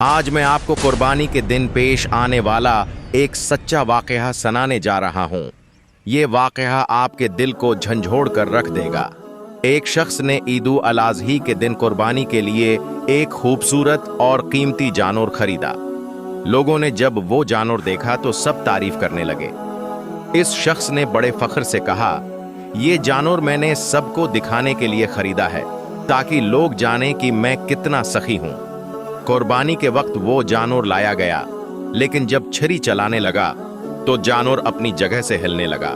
आज मैं आपको कुर्बानी के दिन पेश आने वाला एक सच्चा वाकया सुनाने जा रहा हूँ। ये वाकया आपके दिल को झंझोड़ कर रख देगा। एक शख्स ने ईद-उल-अज़हा के दिन कुर्बानी के लिए एक खूबसूरत और कीमती जानवर खरीदा। लोगों ने जब वो जानवर देखा तो सब तारीफ करने लगे। इस शख्स ने बड़े फख्र से कहा, ये जानवर मैंने सबको दिखाने के लिए खरीदा है ताकि लोग जानें कि मैं कितना सखी हूँ। कुर्बानी के वक्त वो जानवर लाया गया, लेकिन जब छुरी चलाने लगा तो जानवर अपनी जगह से हिलने लगा।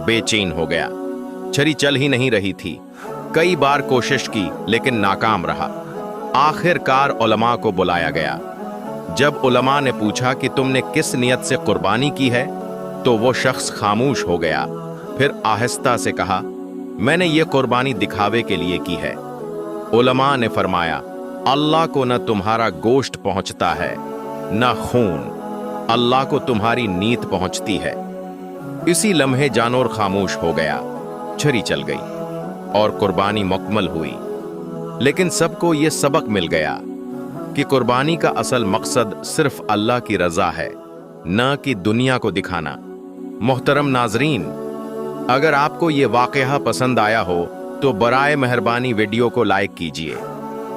बेचैन हो गया, छुरी चल ही नहीं रही थी। कई बार कोशिश की लेकिन नाकाम रहा। आखिरकार उलमा को बुलाया गया। जब उलमा ने पूछा कि तुमने किस नियत से कुर्बानी की है, तो वो शख्स खामोश हो गया। फिर आहिस्ता से कहा, मैंने ये कुर्बानी दिखावे के लिए की है। उलमा ने फरमाया, अल्लाह को न तुम्हारा गोश्त पहुंचता है न खून, अल्लाह को तुम्हारी नीयत पहुंचती है। इसी लम्हे जानवर खामोश हो गया, छुरी चल गई और कुर्बानी मुकम्मल हुई। लेकिन सबको ये सबक मिल गया कि कुर्बानी का असल मकसद सिर्फ अल्लाह की रजा है, न कि दुनिया को दिखाना। मोहतरम नाजरीन, अगर आपको ये वाकया पसंद आया हो तो बराए मेहरबानी वीडियो को लाइक कीजिए,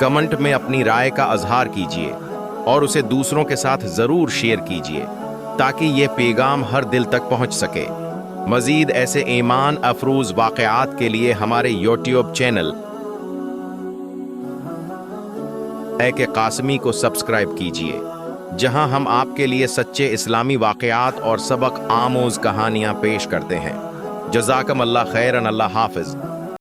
कमेंट में अपनी राय का इजहार कीजिए और उसे दूसरों के साथ ज़रूर शेयर कीजिए ताकि ये पैगाम हर दिल तक पहुंच सके। मज़ीद ऐसे ईमान अफरोज़ वाक़यात के लिए हमारे यूट्यूब चैनल ए कासमी को सब्सक्राइब कीजिए, जहां हम आपके लिए सच्चे इस्लामी वाक़यात और सबक आमोज़ कहानियां पेश करते हैं। जज़ाकम अल्लाह खैरन, अल्लाह हाफ़िज़।